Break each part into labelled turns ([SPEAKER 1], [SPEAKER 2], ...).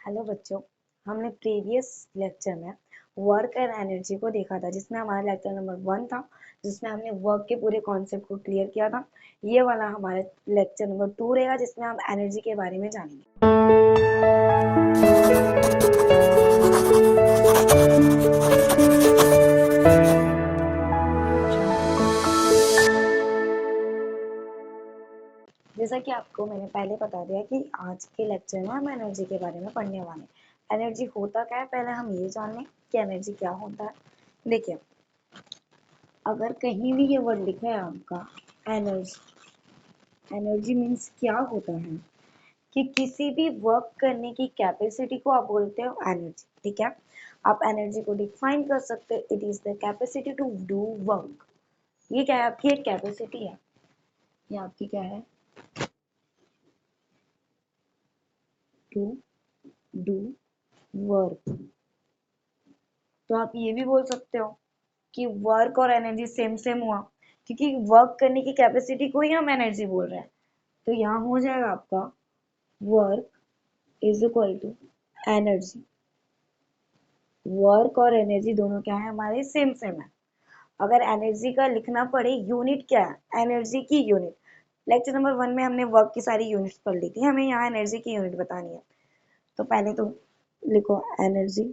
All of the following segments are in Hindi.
[SPEAKER 1] हेलो बच्चों, हमने प्रीवियस लेक्चर में वर्क एंड एनर्जी को देखा था, जिसमें हमारा लेक्चर नंबर 1 था, जिसमें हमने वर्क के पूरे कॉन्सेप्ट को क्लियर किया था। ये वाला हमारा लेक्चर नंबर 2 रहेगा, जिसमें हम एनर्जी के बारे में जानेंगे। जैसा कि आपको मैंने पहले बता दिया कि आज के लेक्चर में हम एनर्जी के बारे में पढ़ने वाले हैं। एनर्जी होता क्या है, पहले हम ये जान लें कि एनर्जी क्या होता है। देखिए, अगर कहीं भी ये वर्ड लिखा है आपका एनर्जी, एनर्जी मीन्स क्या होता है कि किसी भी वर्क करने की कैपेसिटी को आप बोलते हो एनर्जी। ठीक है, आप एनर्जी को डिफाइन कर सकते हो, it is the capacity to do work. ये क्या है, आपकी एक कैपेसिटी है, ये आपकी क्या है, टू डू वर्क। तो आप ये भी बोल सकते हो कि वर्क और एनर्जी सेम सेम हुआ, क्योंकि वर्क करने की कैपेसिटी को ही हम एनर्जी बोल रहे हैं। तो यहाँ हो जाएगा आपका work is equal to energy. Work और एनर्जी दोनों क्या है, हमारे सेम सेम है। अगर एनर्जी का लिखना पड़े, यूनिट क्या है, एनर्जी की यूनिट। लेक्चर नंबर 1 में हमने वर्क की सारी यूनिट्स पढ़ ली थी, हमें यहाँ एनर्जी की यूनिट बतानी है। तो पहले तो लिखो एनर्जी।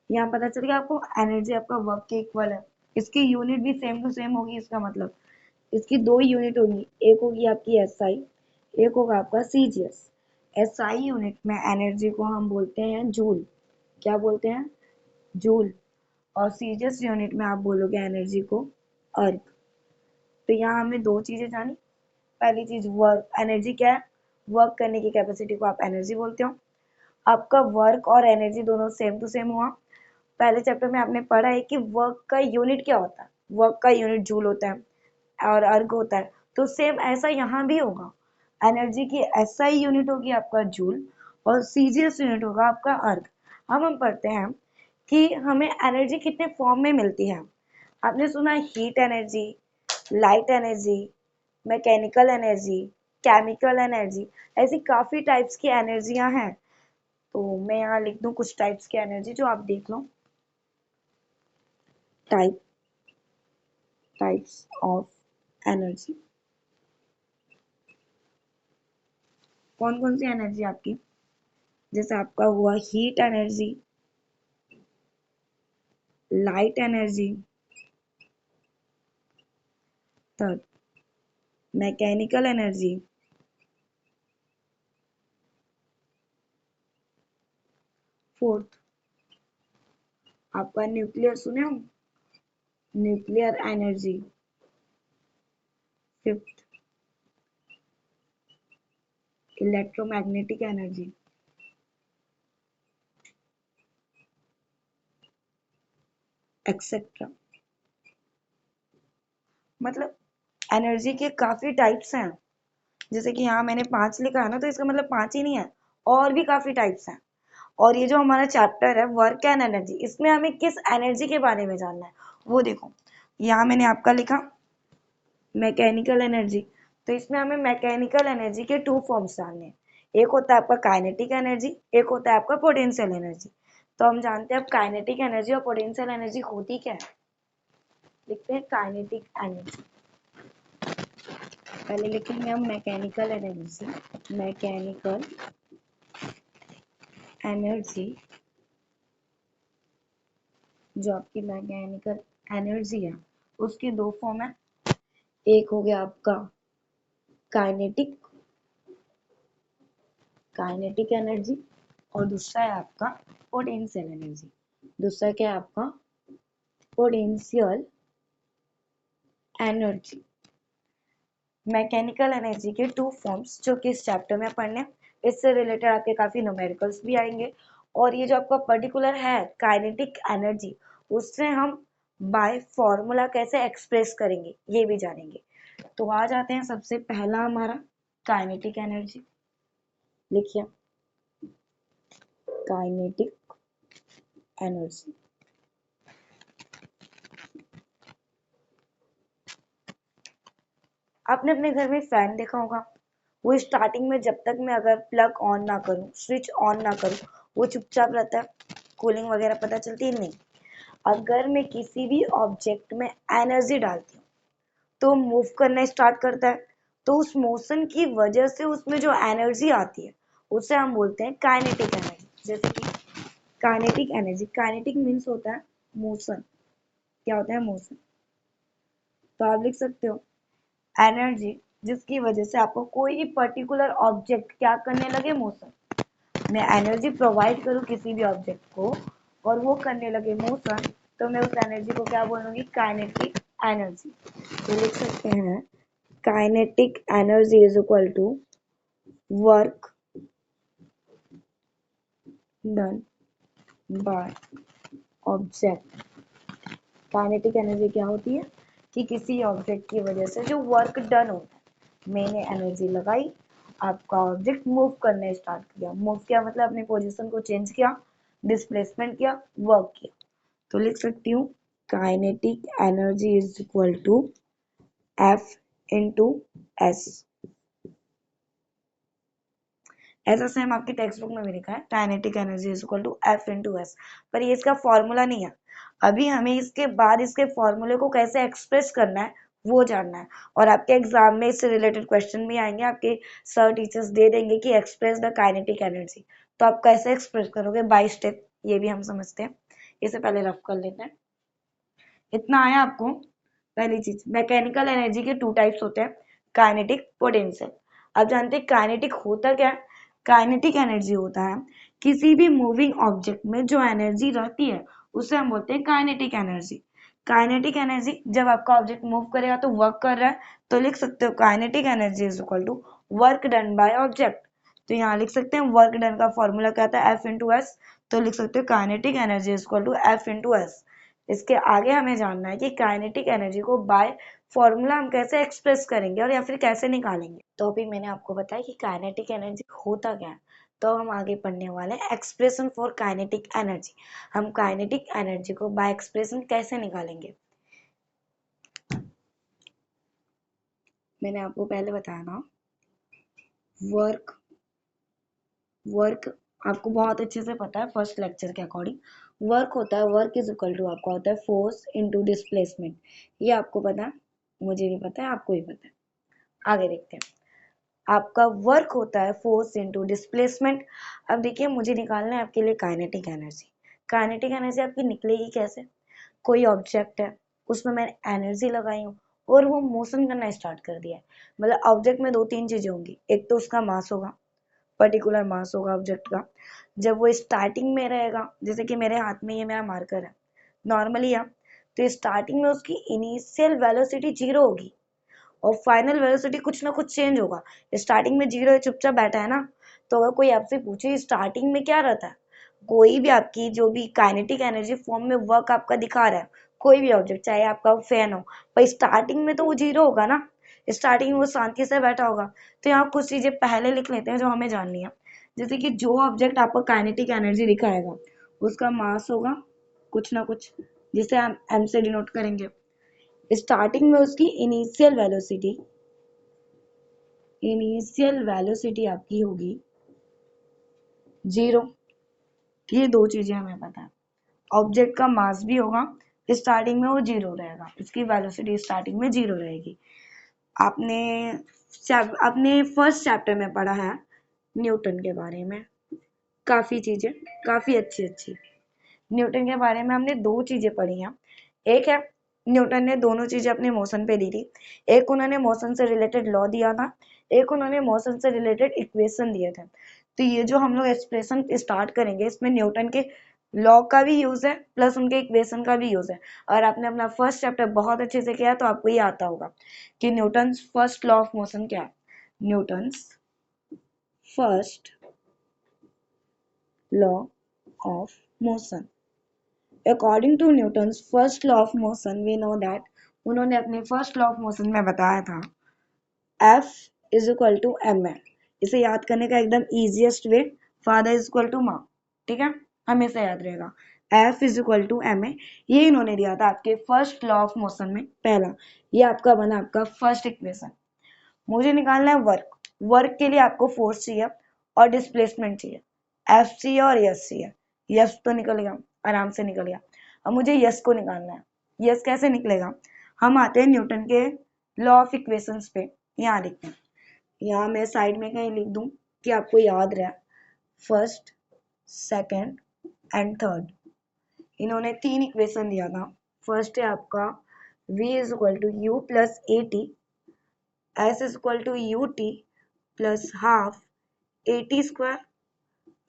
[SPEAKER 1] यहाँ पता चल गया आपको, एनर्जी आपका वर्क के इक्वल है। इसकी यूनिट भी सेम टू सेम होगी, इसका मतलब इसकी दो यूनिट होगी, एक होगी आपकी एसआई, एक होगा आपका सीजीएस। एसआई यूनिट में एनर्जी को हम बोलते हैं जूल। क्या बोलते हैं, जूल। और सीजीएस यूनिट में आप बोलोगे एनर्जी को अर्ग। तो यहाँ हमने दो चीजें जानी। पहली चीज वर्क, एनर्जी क्या है, वर्क करने की कैपेसिटी को आप एनर्जी बोलते हो। आपका वर्क और एनर्जी दोनों सेम टू सेम हुआ। पहले चैप्टर में आपने पढ़ा है कि वर्क का यूनिट क्या होता है, वर्क का यूनिट जूल होता है और अर्ग होता है। तो सेम ऐसा यहाँ भी होगा, एनर्जी की एसआई यूनिट होगी आपका जूल और सीजीएस यूनिट होगा आपका अर्ग। हम पढ़ते हैं कि हमें एनर्जी कितने फॉर्म में मिलती है। आपने सुना heat energy, light energy, mechanical energy, chemical energy, ऐसी काफी टाइप्स की एनर्जियां हैं। तो मैं यहाँ लिख दूं कुछ टाइप्स की एनर्जी, जो आप देख लो। Types of energy. कौन कौन सी एनर्जी आपकी, जैसे आपका हुआ heat energy, light energy, third mechanical energy, fourth आपका न्यूक्लियर, सुने हो, nuclear energy, fifth electromagnetic energy, etcetera. मतलब एनर्जी के काफी टाइप्स हैं। जैसे कि यहाँ मैंने 5 लिखा है ना, तो इसका मतलब 5 ही नहीं है, और भी काफी टाइप्स हैं। और ये जो हमारा चैप्टर है वर्क एंड एनर्जी, इसमें हमें किस एनर्जी के बारे में जानना है वो देखो। यहाँ मैंने आपका लिखा मैकेनिकल एनर्जी, तो इसमें हमें मैकेनिकल एनर्जी के 2 फॉर्म्स जानने हैं। एक होता है आपका काइनेटिक एनर्जी, एक होता है आपका पोटेंशियल एनर्जी। तो हम जानते हैं अब काइनेटिक एनर्जी और पोटेंशियल एनर्जी होती क्या है। लिखते हैं काइनेटिक एनर्जी, पहले लिखेंगे हम मैकेनिकल एनर्जी। मैकेनिकल एनर्जी, जो आपकी मैकेनिकल एनर्जी है उसकी 2 फॉर्म है। एक हो गया आपका काइनेटिक, काइनेटिक एनर्जी, और दूसरा है आपका पोटेंशियल एनर्जी। दूसरा क्या है आपका, पोटेंशियल एनर्जी। मैकेनिकल एनर्जी के 2 फॉर्म्स जो कि इस चैप्टर में पढ़ने, इससे रिलेटेड आपके काफी न्यूमेरिकल्स भी आएंगे। और ये जो आपका पर्टिकुलर है काइनेटिक एनर्जी, उससे हम बाय फॉर्मूला कैसे एक्सप्रेस करेंगे ये भी जानेंगे। तो आ जाते हैं, सबसे पहला हमारा काइनेटिक एनर्जी। लिखिए काइनेटिक एनर्जी। आपने अपने घर में फैन देखा होगा, वो स्टार्टिंग में जब तक मैं अगर प्लग ऑन ना करूं, स्विच ऑन ना करूं, वो चुपचाप रहता है, कूलिंग वगैरह पता चलती है नहीं। अगर मैं किसी भी ऑब्जेक्ट में एनर्जी डालती हूँ तो मूव करना स्टार्ट करता है, तो उस मोशन की वजह से उसमें जो एनर्जी आती है उसे हम बोलते हैं काइनेटिक एनर्जी। जैसे कि काइनेटिक एनर्जी, काइनेटिक मीन्स होता है मोशन। क्या होता है? मोशन। तो आप लिख सकते हो एनर्जी जिसकी वजह से आपको कोई पर्टिकुलर ऑब्जेक्ट क्या करने लगे, मोशन। मैं एनर्जी प्रोवाइड करूँ किसी भी ऑब्जेक्ट को और वो करने लगे मोशन, तो मैं उस एनर्जी को क्या बोलूंगी? Kinetic energy. तो लिख सकते हैं kinetic energy is equal to work done by object. Kinetic energy क्या होती है कि किसी ऑब्जेक्ट की वजह से जो वर्क डन होता है, मैंने एनर्जी लगाई, आपका ऑब्जेक्ट मूव करने स्टार्ट किया। मूव किया मतलब अपनी पोजीशन को चेंज किया, डिस्प्लेसमेंट किया, वर्क किया। तो लिख सकती हूँ kinetic energy is equal to F into S. ऐसा सेम आपकी टेक्स्ट बुक में भी लिखा है, kinetic energy is equal to F into S, पर ये इसका फॉर्मूला नहीं है। अभी हमें इसके बाद इसके फॉर्मूले को कैसे एक्सप्रेस करना है वो जानना है, और आपके एग्जाम में इससे रिलेटेड क्वेश्चन भी आएंगे। आपके सर टीचर्स दे देंगे कि एक्सप्रेस द काइनेटिक एनर्जी, तो आप कैसे एक्सप्रेस करोगे बाय स्टेप, ये भी हम समझते हैं। इसे पहले रफ कर लेते हैं। इतना आया आपको? पहली चीज, मैकेनिकल एनर्जी के टू टाइप्स होते हैं, काइनेटिक, पोटेंशियल। अब जानते हैं काइनेटिक होता क्या है। काइनेटिक एनर्जी होता है किसी भी मूविंग ऑब्जेक्ट में जो एनर्जी रहती है उसे हम बोलते हैं काइनेटिक एनर्जी। काइनेटिक एनर्जी, जब आपका ऑब्जेक्ट मूव करेगा तो वर्क कर रहा है, तो लिख सकते हो kinetic energy is equal to work done by object. तो यहाँ लिख सकते हैं वर्क डन का फॉर्मूला क्या था? F into S. तो लिख सकते हो kinetic energy is equal to F into S. इसके आगे हमें जानना है कि काइनेटिक एनर्जी को बाय फॉर्मूला हम कैसे एक्सप्रेस करेंगे और या फिर कैसे निकालेंगे। तो अभी मैंने आपको बताया कि काइनेटिक एनर्जी होता क्या है, तो हम आगे पढ़ने वाले हैं एक्सप्रेशन फॉर काइनेटिक एनर्जी। हम काइनेटिक एनर्जी को बाय एक्सप्रेशन कैसे निकालेंगे। मैंने आपको पहले बताया ना, वर्क वर्क आपको बहुत अच्छे से पता है फर्स्ट लेक्चर के अकॉर्डिंग। वर्क होता है, वर्क इज इक्वल टू आपका होता है फोर्स इनटू डिस्प्लेसमेंट। ये आपको पता है, मुझे भी पता है, आपको भी पता है। आगे देखते हैं। आपका वर्क होता है फोर्स इनटू डिस्प्लेसमेंट। अब देखिए मुझे निकालना है आपके लिए काइनेटिक एनर्जी। काइनेटिक एनर्जी आपकी निकलेगी कैसे? कोई ऑब्जेक्ट है, उसमें मैंने एनर्जी लगाई हूँ और वो मोशन करना स्टार्ट कर दिया है। मतलब ऑब्जेक्ट में दो तीन चीजें होंगी, एक तो उसका मास होगा, पर्टिकुलर मास होगा ऑब्जेक्ट का। जब वो स्टार्टिंग में रहेगा, जैसे कि मेरे हाथ में ये मेरा मार्कर है नॉर्मली है, तो स्टार्टिंग में उसकी इनिशियल वेलोसिटी जीरो होगी और फाइनल वेलोसिटी कुछ ना कुछ चेंज होगा। स्टार्टिंग में जीरो चुपचाप बैठा है ना, तो अगर कोई आपसे पूछे स्टार्टिंग में क्या रहता है, कोई भी आपकी जो भी काइनेटिक एनर्जी फॉर्म में वर्क आपका दिखा रहा है, कोई भी ऑब्जेक्ट, चाहे आपका फैन हो, पर स्टार्टिंग में तो वो जीरो होगा ना, स्टार्टिंग में वो शांति से बैठा होगा। तो यहाँ कुछ चीजें पहले लिख लेते हैं जो हमें जाननी है। जैसे कि जो ऑब्जेक्ट आपको काइनेटिक एनर्जी दिखाएगा उसका मास होगा कुछ ना कुछ, जिसे हम एम से डिनोट करेंगे। स्टार्टिंग में उसकी इनिशियल वेलोसिटी आपकी होगी जीरो। ये दो चीजें हमें पता है। ऑब्जेक्ट का मास भी होगा, स्टार्टिंग में वो जीरो रहेगा, इसकी वेलोसिटी स्टार्टिंग में जीरो रहेगी। आपने अपने फर्स्ट चैप्टर में पढ़ा है न्यूटन के बारे में, काफी चीजें, काफी अच्छी अच्छी। न्यूटन के बारे में हमने दो चीजें पढ़ी हैं। एक है न्यूटन ने दोनों चीजें अपने मोशन पे दी थी। एक उन्होंने मोशन से रिलेटेड लॉ दिया था, एक उन्होंने मोशन से रिलेटेड इक्वेशन दिए थे। तो ये जो हम लोग एक्सप्रेशन स्टार्ट करेंगे इसमें न्यूटन के लॉ का भी यूज है प्लस उनके इक्वेशन का भी यूज है। और आपने अपना फर्स्ट चैप्टर बहुत अच्छे से किया तो आपको ये आता होगा कि Newton first law of motion क्या है। Newton first law of motion, according to Newton first law of motion we know that, उन्होंने अपने फर्स्ट लॉ ऑफ मोशन में बताया था F is equal to M A. इसे याद करने का एकदम easiest way, father is equal to माँ, ठीक है, हमेशा याद रहेगा F is equal to M A. ये इन्होंने दिया था आपके फर्स्ट लॉ ऑफ मोशन में पहला। ये आपका बना आपका फर्स्ट इक्वेशन। मुझे निकालना है वर्क। वर्क के लिए आपको फोर्स चाहिए और डिस्प्लेसमेंट चाहिए, एफ चाहिए और यस चाहिए। यस तो निकल गया, आराम से निकल गया। अब मुझे यस को निकालना है। यस कैसे निकलेगा, हम आते हैं न्यूटन के लॉ ऑफ इक्वेशंस पे। यहाँ लिखते हैं, यहाँ मैं साइड में कहीं लिख दूं कि आपको याद रहे। फर्स्ट, सेकंड एंड थर्ड, इन्होंने 3 इक्वेशन दिया था। फर्स्ट है आपका v is equal to U plus A T, S is equal to U T plus half A T square,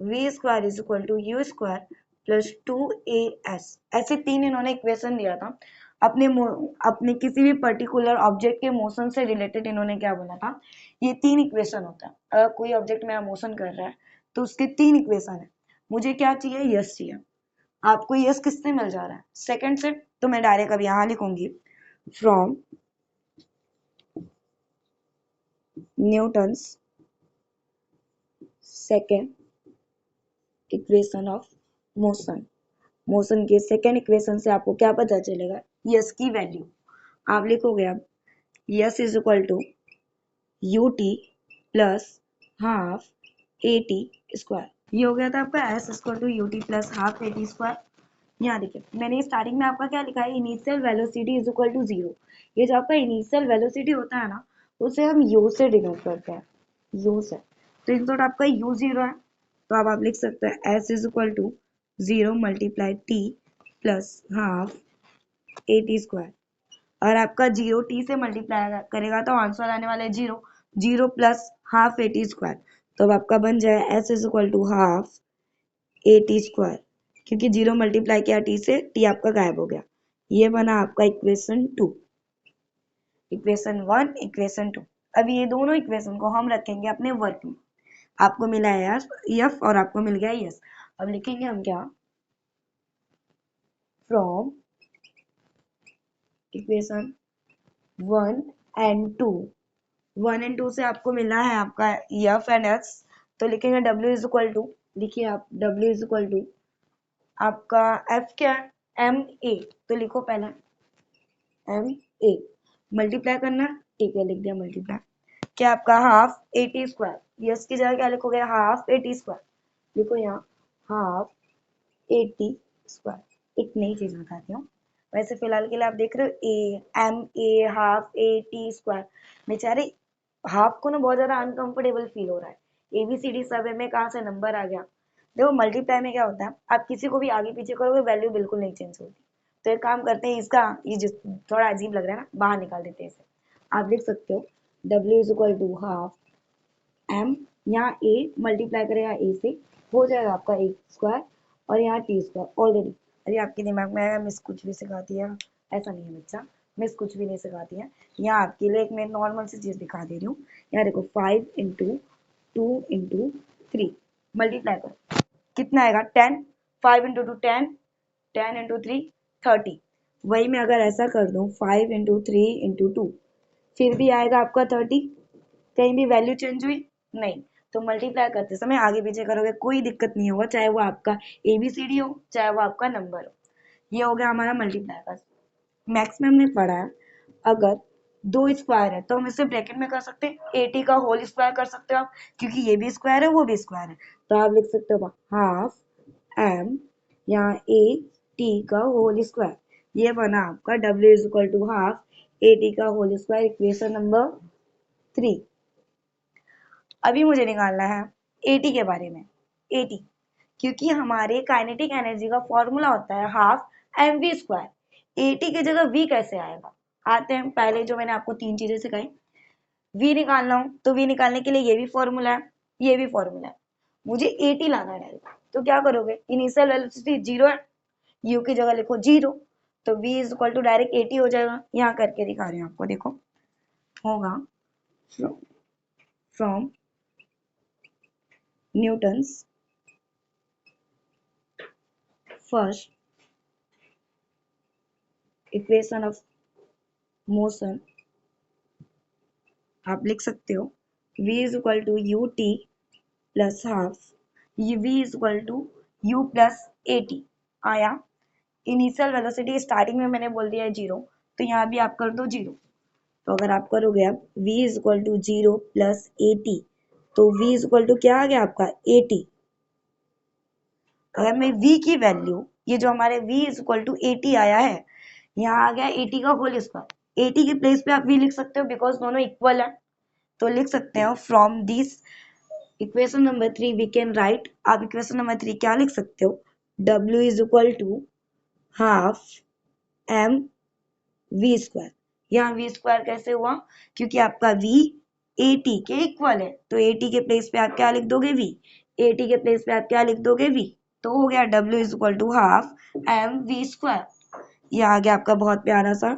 [SPEAKER 1] v square is equal to U square plus 2as। ऐसे 3 इन्होंने इक्वेशन दिया था। अपने अपने किसी भी पर्टिकुलर ऑब्जेक्ट के मोशन से रिलेटेड इन्होंने क्या बोला था, ये 3 इक्वेशन होता है। अगर कोई ऑब्जेक्ट मेरा मोशन कर रहा है तो उसके 3 इक्वेशन है। मुझे क्या चाहिए, यस चाहिए। आपको यस किससे मिल जा रहा है, सेकंड से। तो मैं डायरेक्ट अब यहाँ लिखूंगी from Newton's second equation of motion. Motion के सेकेंड इक्वेशन से आपको क्या पता चलेगा, यस की वैल्यू। आप लिखोगे अब S is equal to U T plus half A T square. ये हो गया था आपका S equal to U T plus half A T square. यहाँ देखिए मैंने स्टार्टिंग में आपका क्या लिखा है, initial velocity is equal to 0। ये जो आपका इनिशियल वेलोसिटी होता है ना, उसे हम यू से डिनोट करते हैं, यू से। तो इन आपका यू 0 है, तो अब आप लिख सकते हैं S is equal to 0 multiply T plus half A T square. और आपका 0 टी से मल्टीप्लाई करेगा तो आंसर आने वाला है 0, 0 plus half A T square. तो अब आपका बन जाए S is equal to half A T square, क्योंकि 0 मल्टीप्लाई किया टी से, टी आपका गायब हो गया। ये बना आपका इक्वेशन 2, इक्वेशन 1, इक्वेशन 2। अब ये दोनों इक्वेशन को हम रखेंगे अपने वर्क में। आपको मिला है एफ और आपको मिल गया यस। अब लिखेंगे हम क्या, फ्रॉम इक्वेशन 1 एंड 2, 1 एंड 2 से आपको मिला है आपका एफ एंड एस। तो लिखेंगे W इज इक्वल टू, लिखिए आप W इज इक्वल टू आपका एफ क्या है, एम ए। तो लिखो पहले एम ए, मल्टीप्लाई करना, ठीक है लिख दिया मल्टीप्लाई। क्या आपका half A T square, yes की जगह क्या लिखोगे, हाफ ए टी स्क्वायर। लिखो यहाँ हाफ ए टी स्क्वायर। एक नई चीज बताती हूँ, वैसे फिलहाल के लिए आप देख रहे हो A M A half A T square. बेचारे हाफ को ना बहुत ज्यादा अनकंफर्टेबल फील हो रहा है, एबीसीडी सब में कहाँ से नंबर आ गया। देखो मल्टीप्लाई में क्या होता है, आप किसी को भी आगे पीछे करोगे वैल्यू बिल्कुल नहीं चेंज होती। तो एक काम करते हैं, इसका ये जो थोड़ा अजीब लग रहा है ना, बाहर निकाल देते हैं इसे। आप लिख सकते हो W is equal to half M, यहाँ ए मल्टीप्लाई करेगा ए से, हो जाएगा आपका ए स्क्वायर, और यहाँ टी स्क्वायर। ऑलरेडी अरे आपके दिमाग में मिस कुछ भी सिखाती है, ऐसा नहीं है बच्चा, मिस कुछ भी नहीं सिखाती है। यहाँ आपके लिए एक मैं नॉर्मल सी चीज दिखा दे रही हूँ। यहाँ देखो 5 इंटू 2 इंटू 3 मल्टीप्लाई करो, कितना आएगा 10, 5 इंटू 2 10, 10 इंटू 3 30। वही मैं अगर ऐसा कर दूं 5 इंटू 3 इंटू 2, फिर भी आएगा आपका 30। कहीं भी वैल्यू चेंज हुई नहीं। तो मल्टीप्लाई करते समय आगे पीछे करोगे कोई दिक्कत नहीं होगा, चाहे वो आपका एबीसीडी हो चाहे वो आपका नंबर हो। ये हो गया हमारा मल्टीप्लाई का। मैथ्स में हमने पढ़ा है, अगर दो स्क्वायर है तो हम इसे ब्रैकेट में कर सकते हैं, ए टी का होल स्क्वायर कर सकते हो आप, क्योंकि ये भी स्क्वायर है वो भी स्क्वायर है। तो आप लिख सकते हो हाफ एम, यहाँ ए टी का होल स्क्वायर। ये बना आपका W is equal to half A T का होल स्क्वायर, इक्वेशन नंबर 3। अभी मुझे निकालना है एटी के बारे में। एटी, क्योंकि हमारे काइनेटिक एनर्जी का फॉर्मूला होता है half M V square. A T की जगह वी कैसे आएगा, आते हैं पहले जो मैंने आपको 3 चीजें सिखाई। वी निकालना हो तो वी निकालने के लिए ये भी फॉर्मूला है, ये भी फॉर्मूला है। मुझे एटी लाना है, तो क्या करोगे, इनिशियल वेलोसिटी 0 है, यू की जगह लिखो 0, तो v is equal to direct 80 हो जाएगा। यहाँ करके दिखा रही हूँ आपको, देखो होगा from Newton's first equation of motion, आप लिख सकते हो v is equal to U T plus half, ये v is equal to u plus A T आया। इनिशियल वेलोसिटी स्टार्टिंग में मैंने बोल दिया है 0, तो यहाँ भी आप कर दो 0। तो अगर आप करोगे अब v is equal to 0 plus A T, तो v इज इक्वल टू क्या आ गया आपका 80। अगर मैं v की वैल्यू, ये जो हमारे v इज इक्वल टू 80 आया है, यहाँ आ गया 80 का होल स्क्वायर, 80 के प्लेस पे आप v लिख सकते हो बिकॉज दोनों इक्वल है, तो लिख सकते हो from this equation number 3 we can write, आप इक्वेशन नंबर 3 क्या लिख सकते हो, w is equal to half m v square. यहाँ v स्क्वायर कैसे हुआ, क्योंकि आपका v 80 के इक्वल है, तो 80 के प्लेस पे आप क्या लिख दोगे v, 80 के प्लेस पे आप क्या लिख दोगे v, तो हो गया w is equal to half m v square. ये आ गया आपका बहुत प्यारा सा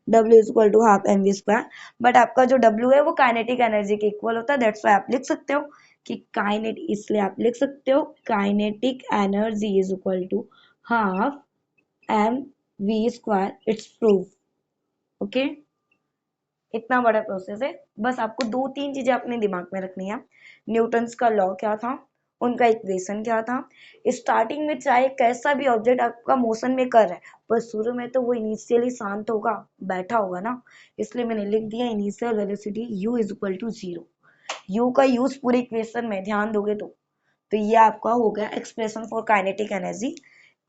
[SPEAKER 1] w is equal to half M V square. But आपका जो w है वो काइनेटिक एनर्जी के इक्वल होता है, दैट्स व्हाई आप लिख सकते हो कि काइनेट, इसलिए आप लिख सकते हो kinetic energy is equal to half M V square, it's proof. Okay, इतना बड़ा प्रोसेस है, बस आपको दो तीन चीजें अपने दिमाग में रखनी है। न्यूटन्स का लॉ क्या था, उनका इक्वेशन क्या था, स्टार्टिंग में चाहे कैसा भी ऑब्जेक्ट आपका मोशन में कर रहा है, पर शुरू में तो वो इनिशियली शांत होगा, बैठा होगा ना, इसलिए मैंने लिख दिया initial velocity u is equal to 0। u का यूज पूरे इक्वेशन में ध्यान दोगे तो ये आपका हो गया expression for kinetic energy,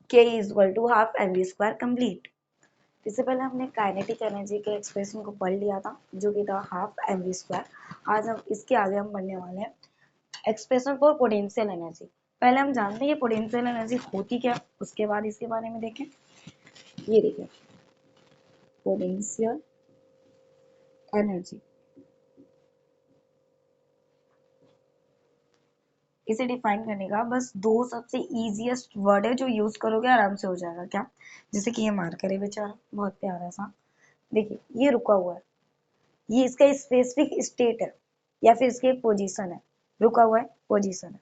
[SPEAKER 1] k is equal to half M V square complete. इससे पहले हमने काइनेटिक एनर्जी के एक्सप्रेशन को पढ़ लिया था, जो कि था हाफ एम वी स्क्वायर। आज हम इसके आगे हम पढ़ने वाले हैं एक्सप्रेशन फॉर पोटेंशियल एनर्जी। पहले हम जानते हैं ये पोटेंशियल एनर्जी होती क्या, उसके बाद इसके बारे में देखें। ये देखिए पोटेंशियल एनर्जी, इसे डिफाइन करने का बस दो सबसे इजीएस्ट वर्ड है जो यूज करोगे आराम से हो जाएगा। क्या, जैसे कि ये मार्कर है बेचारा बहुत प्यारा सा, देखिए ये रुका हुआ है, ये इसका स्पेसिफिक स्टेट है या फिर इसकी एक पोजीशन है, रुका हुआ है पोजीशन है।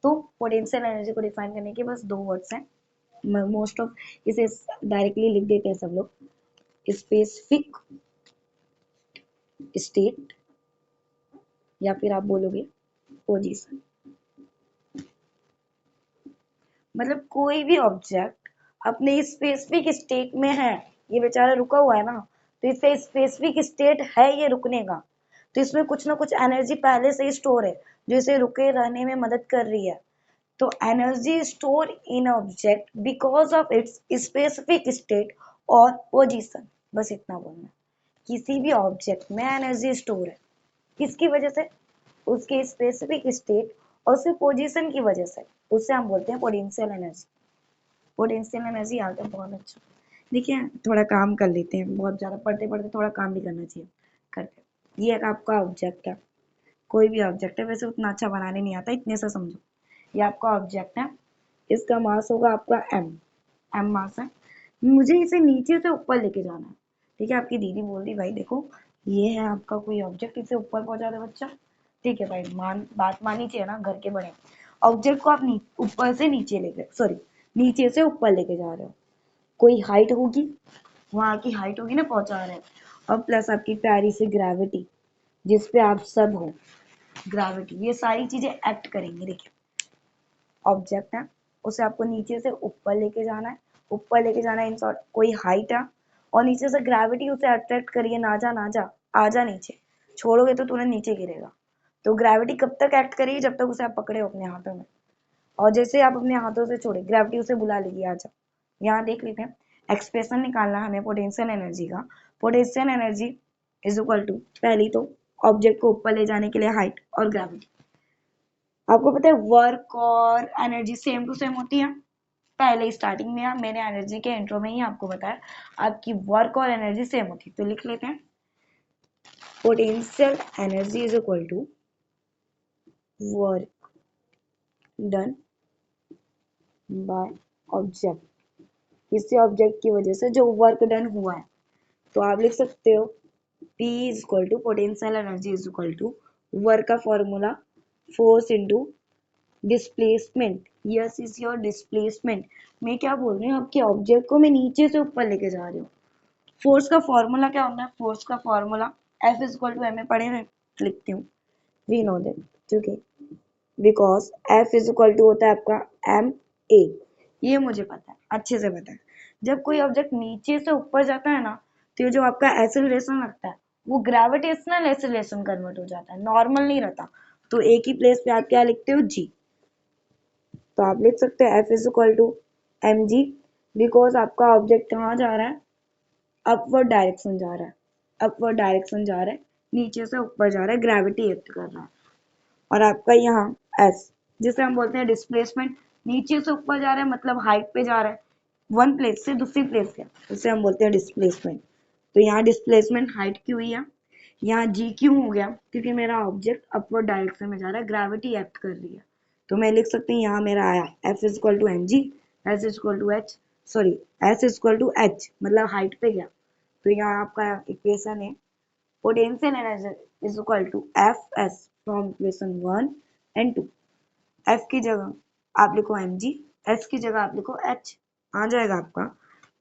[SPEAKER 1] तो पोटेंशियल एनर्जी को डिफाइन करने के बस दो वर्ड्स हैं, मोस्ट ऑफ इसे डायरेक्टली लिख देते हैं सब लोग, स्पेसिफिक स्टेट या फिर आप बोलोगे पोजीशन। मतलब कोई भी ऑब्जेक्ट अपने स्पेसिफिक स्टेट में है, ये बेचारा रुका हुआ है ना, तो इससे स्पेसिफिक स्टेट है ये रुकने का, तो इसमें कुछ ना कुछ एनर्जी पहले से ही स्टोर है जो इसे रुके रहने में मदद कर रही है। तो energy store in object because of its specific state और पोजीशन, बस इतना बोलना। किसी भी ऑब्जेक्ट में एनर्जी स्टोर है, किसकी वजह से, उसके स्पेसिफिक स्टेट और उसके पोजीशन की वजह से, उससे हम बोलते हैं पोटेंशियल एनर्जी। पोटेंशियल एनर्जी आ गया, बहुत अच्छा। देखिए थोड़ा काम कर लेते हैं, बहुत ज़्यादा पढ़ते पढ़ते थोड़ा काम भी करना चाहिए, करते। ये एक आपका ऑब्जेक्ट है, कोई भी ऑब्जेक्ट है, वैसे उतना अच्छा बनाने नहीं आता, इतने से समझो। ये आपका ऑब्जेक्ट है, इसका मास होगा आपका एम मास है, मुझे इसे नीचे से ऊपर लेके जाना है। ठीक है, आपकी दीदी बोल रही भाई देखो ये है आपका कोई ऑब्जेक्ट, इसे ऊपर पहुंचा दे बच्चा। ठीक है भाई, बात मानी चाहिए ना, घर के बड़े। ऑब्जेक्ट को आप ऊपर से नीचे लेके, सॉरी नीचे से ऊपर लेके जा रहे हो, कोई हाइट होगी, वहां की हाइट होगी ना पहुंचा रहे हैं, और प्लस आपकी प्यारी सी ग्रेविटी जिसपे आप सब हो, ग्रेविटी, ये सारी चीजें एक्ट करेंगी। देखिए ऑब्जेक्ट है, उसे आपको नीचे से ऊपर लेके जाना है, ऊपर लेके जाना है इन शॉर्ट, कोई हाइट है और नीचे से ग्रेविटी उसे अट्रैक्ट करिए, ना जा ना जा, आ जा नीचे, छोड़ोगे तो तुरंत नीचे गिरेगा। तो ग्रेविटी कब तक एक्ट करेगी, जब तक उसे आप पकड़े हो अपने हाथों में, और जैसे आप अपने हाथों से छोड़े ग्रेविटी उसे बुला लेगी, आ जा। यहाँ देख लेते हैं एक्सप्रेशन निकालना हमें पोटेंशियल एनर्जी का। Potential energy is equal to, पहली तो ऑब्जेक्ट को ऊपर ले जाने के लिए हाइट और ग्रेविटी। आपको पता है वर्क और एनर्जी सेम टू सेम होती है, पहले स्टार्टिंग में मैंने एनर्जी के इंट्रो में ही आपको बताया आपकी वर्क और एनर्जी सेम होती है, तो लिख लेते हैं potential energy is equal to work done by object, किसी ऑब्जेक्ट की वजह से जो वर्क डन हुआ है, तो आप लिख सकते हो P is equal to potential energy is equal to work का formula force into displacement, yes is your displacement. मैं क्या बोल रही हूँ, आपके ऑब्जेक्ट को मैं नीचे से ऊपर लेके जा रही हूँ। फोर्स का फॉर्मूला क्या होता है, फोर्स का formula F is equal to M A पढ़े हुए, लिखती हूँ, वी नो दैट, ठीक है, because F is equal to होता है आपका एम ए, ये मुझे पता है, अच्छे से पता है। जब कोई ऑब्जेक्ट नीचे से ऊपर जाता है ना, तो ये जो आपका एक्सेलरेशन लगता है वो ग्रेविटेशनल एक्सीलरेशन कन्वर्ट हो जाता है, नॉर्मल नहीं रहता। तो एक ही प्लेस पे आप क्या लिखते हो, जी। तो आप लिख सकते हैं F is equal to M G, because आपका ऑब्जेक्ट कहाँ जा रहा है, अपवर्ड डायरेक्शन जा रहा है, अपवर्ड डायरेक्शन जा रहा है, नीचे से ऊपर जा रहा है, ग्रेविटी एक्ट कर रहा है। और आपका यहाँ एस, जिसे हम बोलते हैं डिस्प्लेसमेंट, नीचे से ऊपर जा रहा है मतलब हाइट पे जा रहा है, वन प्लेस से दूसरी प्लेस पे, उसे हम बोलते हैं डिस्प्लेसमेंट। तो यहाँ डिस्प्लेसमेंट हाइट की हुई है, यहाँ जी क्यों हो गया, क्योंकि मेरा ऑब्जेक्ट अपवर्ड डायरेक्शन में जा रहा है, ग्रेविटी एक्ट कर रही है। तो मैं लिख सकती हूँ यहाँ मेरा आया F is equal to M G, S is equal to H, sorry S is equal to H, मतलब हाइट पे गया। तो यहाँ आपका इक्वेशन है potential energy is equal to F S from equation 1 and 2। F की जगह आप लिखो एम जी, एस की जगह आप लिखो एच, आ जाएगा आपका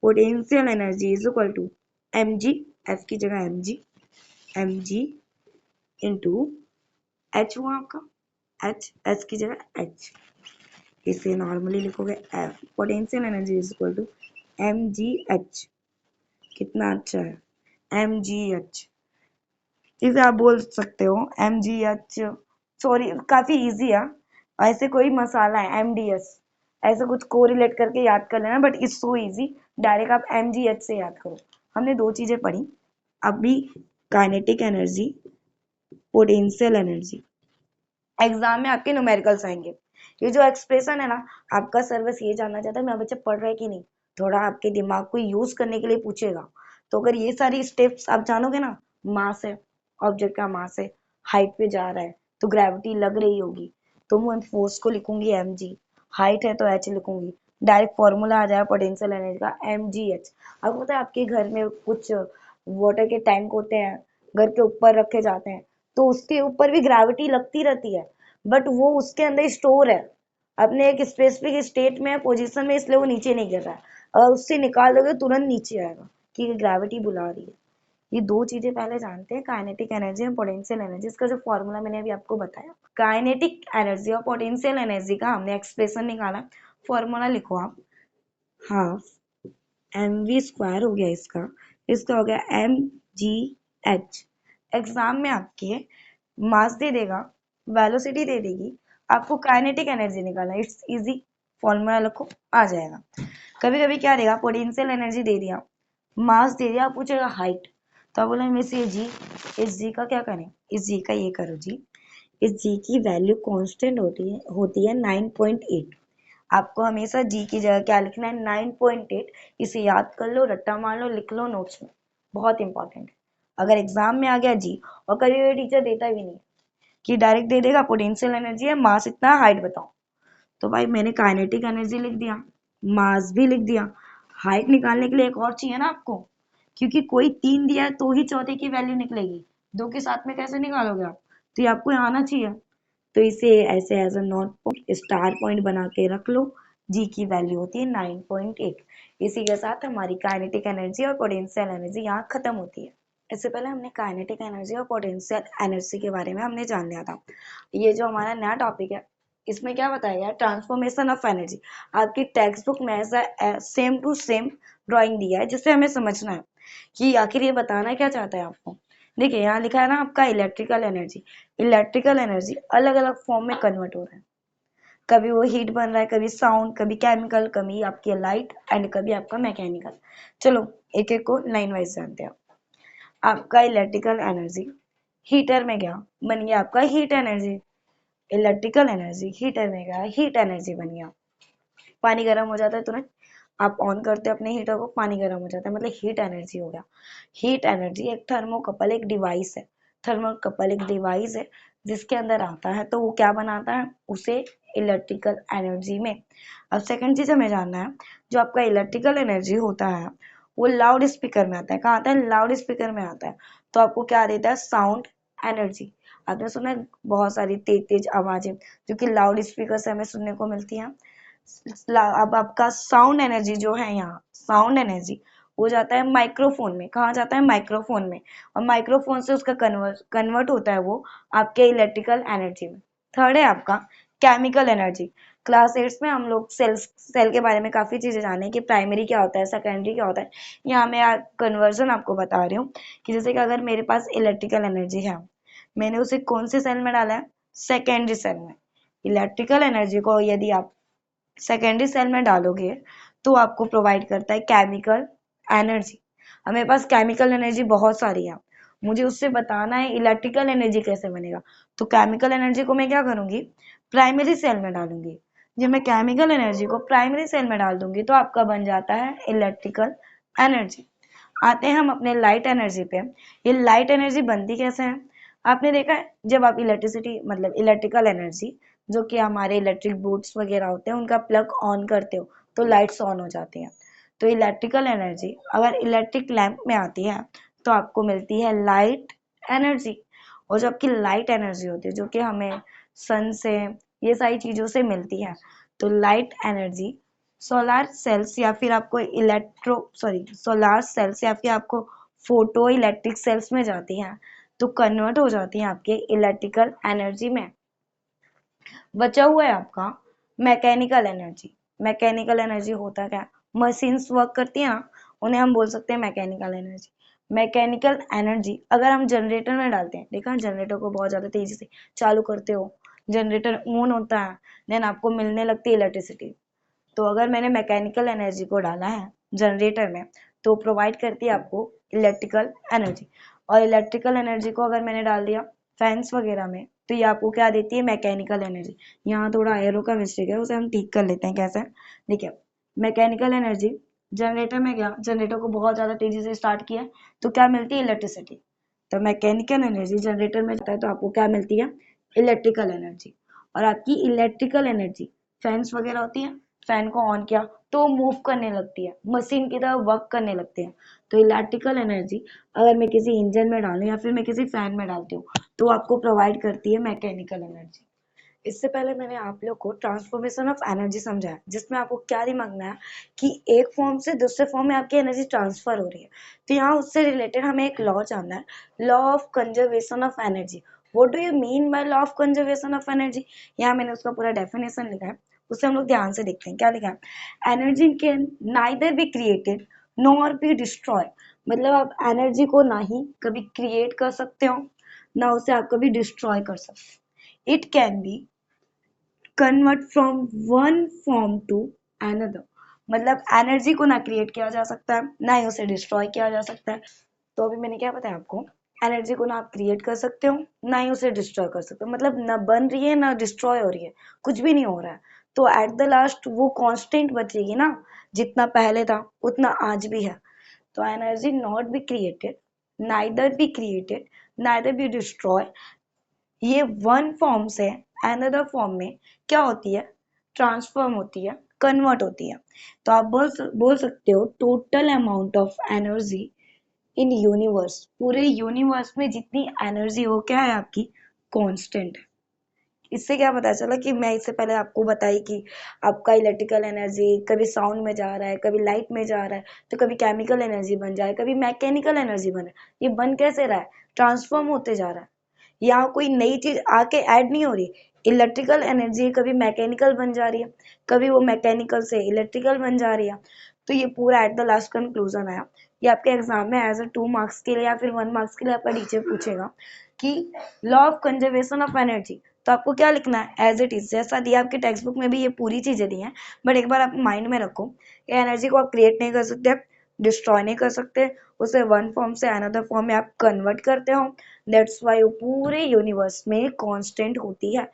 [SPEAKER 1] potential energy is equal to M G, F की जगह एम जी इंटू एच हुआ आपका, एच, एस की जगह एच। इसे नॉर्मली लिखोगे F, potential energy is equal to M G H. कितना अच्छा है एम जी एच, इसे आप बोल सकते हो एम जी एच, सॉरी काफी इजी है। ऐसे कोई मसाला है एम डी एस, ऐसे कुछ कोरिलेट करके याद कर लेना, but it's so easy, direct आप एम जी एच से याद करो। हमने दो चीजें पढ़ी अभी, kinetic energy, potential energy. Exam में आपके न्यूमेरिकल्स आएंगे, ये जो एक्सप्रेशन है ना, आपका सर बस ये जानना चाहता है मेरा बच्चा पढ़ रहा है कि नहीं, थोड़ा आपके दिमाग को यूज करने के लिए पूछेगा। तो अगर ये सारी स्टेप्स आप जानोगे ना, मास है, ऑब्जेक्ट का मास है, हाइट पे जा रहा है तो ग्रेविटी लग रही होगी, तो मैं फोर्स को लिखूंगी एम जी, हाइट है तो एच लिखूंगी, डायरेक्ट फॉर्मूला आ जाएगा पोटेंशियल एनर्जी का एम जी एच। आपको पता है आपके घर में कुछ वाटर के टैंक होते हैं, घर के ऊपर रखे जाते हैं, तो उसके ऊपर भी ग्रेविटी लगती रहती है, बट वो उसके अंदर स्टोर है, अपने एक स्पेसिफिक स्टेट में पोजीशन में, इसलिए वो नीचे नहीं गिर रहा है। अगर उससे निकाल दोगे तुरंत नीचे आएगा, क्योंकि ग्रेविटी बुला रही है। ये दो चीजें पहले जानते हैं, काइनेटिक एनर्जी और पोटेंशियल एनर्जी। इसका जो फॉर्मूला मैंने अभी आपको बताया, काइनेटिक एनर्जी और पोटेंशियल एनर्जी का हमने एक्सप्रेशन निकाला, फॉर्मूला लिखो आप, हाफ एम वी स्क्वायर हो गया इसका, इसका हो गया एम जी एच। एग्जाम में आपके मास दे देगा, वेलोसिटी दे देगी, आपको काइनेटिक एनर्जी निकालना, इट्स इजी, फॉर्मूला रखो आ जाएगा। कभी कभी क्या देगा, पोटेंशियल एनर्जी दे दिया, मास दे दिया, पूछेगा हाइट, तो आप बोले मैं से जी, इस जी का क्या करें, इस जी का ये करो जी, इस जी की वैल्यू कांस्टेंट होती है 9.8। आपको हमेशा जी की जगह क्या लिखना है, 9.8। इसे याद कर लो, रट्टा मार लो, लिख लो नोट्स में, बहुत इंपॉर्टेंट है। अगर एग्जाम में आ गया जी, और कभी टीचर देता भी नहीं कि डायरेक्ट दे देगा पोटेंशियल एनर्जी है, मास इतना, हाइट बताओ, तो भाई मैंने काइनेटिक एनर्जी लिख दिया, मास भी लिख दिया, हाइट निकालने के लिए एक और चाहिए ना आपको, क्योंकि कोई तीन दिया है तो ही चौथे की वैल्यू निकलेगी, दो के साथ में कैसे निकालोगे आप, तो ये आपको यहाँ आना चाहिए। तो इसे ऐसे as a note point, star point बना के रख लो, जी की वैल्यू होती है 9.8। इसी के साथ हमारी काइनेटिक एनर्जी और पोटेंशियल एनर्जी यहाँ खत्म होती है। इससे पहले हमने काइनेटिक एनर्जी और पोटेंशियल एनर्जी के बारे में हमने जान लिया था। ये जो हमारा नया टॉपिक है, इसमें क्या बताया गया, ट्रांसफॉर्मेशन ऑफ एनर्जी। आपकी टेक्स्ट बुक में ऐसा सेम टू सेम ड्राइंग दिया है, जिससे हमें समझना है कि आखिर ये बताना क्या चाहता है आपको। देखिए यहाँ लिखा है ना आपका इलेक्ट्रिकल एनर्जी, इलेक्ट्रिकल एनर्जी अलग अलग फॉर्म में कन्वर्ट हो रहा है, कभी वो हीट बन रहा है, कभी साउंड, कभी केमिकल, कभी आपकी लाइट एंड कभी आपका मैकेनिकल। चलो एक एक को लाइन वाइज जानते हैं। आपका इलेक्ट्रिकल एनर्जी हीटर में गया, बन गया आपका heat energy, electrical energy heater में गया, हीट एनर्जी बन गया। पानी गर्म हो जाता है तुरंत, आप ऑन करते हो अपने हीटर को, पानी गर्म हो जाता है, मतलब हीट एनर्जी हो गया। हीट एनर्जी एक थर्मोकपल एक डिवाइस है, थर्मोकपल एक डिवाइस है जिसके अंदर आता है, तो वो क्या बनाता है उसे, इलेक्ट्रिकल एनर्जी में। अब सेकंड चीज हमें जानना है, जो आपका इलेक्ट्रिकल एनर्जी होता है वो लाउड स्पीकर में आता है, कहाँ आता है, लाउड स्पीकर में आता है, तो आपको क्या देता है, साउंड एनर्जी। आपने सुना है बहुत सारी तेज तेज आवाजें जो कि लाउड स्पीकर से हमें सुनने को मिलती हैं। अब आपका साउंड एनर्जी जो है, यहाँ साउंड एनर्जी वो जाता है माइक्रोफोन में, कहाँ जाता है, माइक्रोफोन में, और माइक्रोफोन से उसका कन्वर्ट होता है वो आपके इलेक्ट्रिकल एनर्जी में। थर्ड है आपका केमिकल एनर्जी, क्लास 8 में हम लोग सेल के बारे में काफ़ी चीज़ें जाने कि प्राइमरी क्या होता है, सेकेंडरी क्या होता है। यहाँ मैं कन्वर्जन आपको बता रही हूँ कि जैसे कि अगर मेरे पास इलेक्ट्रिकल एनर्जी है, मैंने उसे कौन से सेल में डाला है, सेकेंडरी सेल में। इलेक्ट्रिकल एनर्जी को यदि आप सेकेंडरी सेल में डालोगे तो आपको प्रोवाइड करता है केमिकल एनर्जी। हमारे पास केमिकल एनर्जी बहुत सारी है, मुझे उससे बताना है इलेक्ट्रिकल एनर्जी कैसे बनेगा। तो केमिकल एनर्जी को मैं क्या करूंगी, प्राइमरी सेल में डालूंगी। जब मैं केमिकल एनर्जी को प्राइमरी सेल में डाल दूंगी तो आपका बन जाता है इलेक्ट्रिकल एनर्जी। आते हैं हम अपने लाइट एनर्जी पे। ये लाइट एनर्जी बनती कैसे है, आपने देखा है जब आप इलेक्ट्रिसिटी मतलब इलेक्ट्रिकल एनर्जी जो कि हमारे इलेक्ट्रिक बोर्ड्स वगैरह होते हैं उनका प्लग ऑन करते हो तो लाइट्स ऑन हो जाती हैं। तो इलेक्ट्रिकल एनर्जी अगर इलेक्ट्रिक लैंप में आती है तो आपको मिलती है लाइट एनर्जी। और जो आपकी लाइट एनर्जी होती है जो कि हमें सन से ये सारी चीज़ों से मिलती है, तो लाइट एनर्जी सोलार सेल्स या फिर आपको सोलार सेल्स या फिर आपको फोटो इलेक्ट्रिक सेल्स में जाती हैं तो कन्वर्ट हो जाती हैं आपके इलेक्ट्रिकल एनर्जी में। बचा हुआ है आपका मैकेनिकल एनर्जी। मैकेनिकल एनर्जी होता क्या, मशीन्स वर्क करती हैं ना, उन्हें हम बोल सकते हैं मैकेनिकल एनर्जी। मैकेनिकल एनर्जी अगर हम जनरेटर में डालते हैं, देखा जनरेटर को बहुत ज़्यादा तेजी से चालू करते हो, जनरेटर ऑन होता है, देन आपको मिलने लगती है इलेक्ट्रिसिटी। तो अगर मैंने मैकेनिकल एनर्जी को डाला है जनरेटर में तो प्रोवाइड करती है आपको इलेक्ट्रिकल एनर्जी। और इलेक्ट्रिकल एनर्जी को अगर मैंने डाल दिया फैंस वगैरह में तो ये आपको क्या देती है, मैकेनिकल एनर्जी। यहाँ थोड़ा एरो का मिस्टेक है, उसे हम ठीक कर लेते हैं कैसे। देखिए मैकेनिकल एनर्जी जनरेटर में गया, जनरेटर को बहुत ज़्यादा तेजी से स्टार्ट किया तो क्या मिलती है, इलेक्ट्रिसिटी। तो मैकेनिकल एनर्जी जनरेटर में जाता है तो आपको क्या मिलती है, इलेक्ट्रिकल एनर्जी। और आपकी इलेक्ट्रिकल एनर्जी फैंस वगैरह होती है, फैन को ऑन किया तो मूव करने लगती है, मशीन की तरह वर्क करने लगते हैं। तो इलेक्ट्रिकल एनर्जी अगर मैं किसी इंजन में डालूं या फिर मैं किसी फैन में डालती हूँ तो आपको प्रोवाइड करती है मैकेनिकल एनर्जी। इससे पहले मैंने आप लोग को ट्रांसफॉर्मेशन ऑफ एनर्जी समझाया जिसमें आपको क्या दिमाग में आया कि एक फॉर्म से दूसरे फॉर्म में आपकी एनर्जी ट्रांसफर हो रही है। तो यहाँ उससे रिलेटेड हमें एक लॉ जानना है, law of conservation of energy. What do you mean by law of conservation of energy. यहाँ मैंने उसका पूरा डेफिनेशन लिखा है, उसे हम लोग ध्यान से देखते हैं। क्या लिखा है, energy can neither be created nor be destroy. मतलब आप एनर्जी को ना ही कभी क्रिएट कर सकते हो ना उसे आप कभी डिस्ट्रॉय कर सकते हो। It can be convert from one form to another. मतलब एनर्जी को ना क्रिएट किया जा सकता है ना ही उसे डिस्ट्रॉय किया जा सकता है। तो अभी मैंने क्या बताया आपको, एनर्जी को ना आप क्रिएट कर सकते हो ना ही उसे डिस्ट्रॉय कर सकते हो, मतलब ना बन रही है ना डिस्ट्रॉय हो रही है, कुछ भी नहीं हो रहा है। तो एट द लास्ट वो कांस्टेंट बचेगी ना, जितना पहले था उतना आज भी है। तो energy not be created, neither be created, neither be destroy, ये वन फॉर्म से अनदर फॉर्म में क्या होती है, ट्रांसफॉर्म होती है, कन्वर्ट होती है। तो आप बोल सकते हो total amount of energy in universe, पूरे यूनिवर्स में जितनी एनर्जी हो क्या है आपकी, कांस्टेंट है। इससे क्या पता चला कि मैं इससे पहले आपको बताई कि आपका इलेक्ट्रिकल एनर्जी कभी साउंड में जा रहा है, कभी लाइट में जा रहा है, तो कभी केमिकल एनर्जी बन जाए, कभी मैकेनिकल एनर्जी बन रहा है। ये बन कैसे रहा है, ट्रांसफॉर्म होते जा रहा है। यहाँ कोई नई चीज आके ऐड नहीं हो रही। इलेक्ट्रिकल एनर्जी कभी मैकेनिकल बन जा रही है, कभी वो मैकेनिकल से इलेक्ट्रिकल बन जा रही है। तो ये पूरा एट द लास्ट कंक्लूजन आया। ये आपके एग्जाम में एज अ 2 मार्क्स के लिए या फिर 1 मार्क्स के लिए आपका टीचर पूछेगा कि law of conservation of energy. तो आपको क्या लिखना है, एज इट इज, जैसा दिया आपके टेक्स्ट बुक में भी ये पूरी चीजें दी हैं। बट एक बार आप माइंड में रखो, ये एनर्जी को आप क्रिएट नहीं कर सकते, डिस्ट्रॉय नहीं कर सकते, उसे वन फॉर्म से अनदर फॉर्म में आप कन्वर्ट करते हो। दैट्स वाई वो पूरे यूनिवर्स में कांस्टेंट होती है।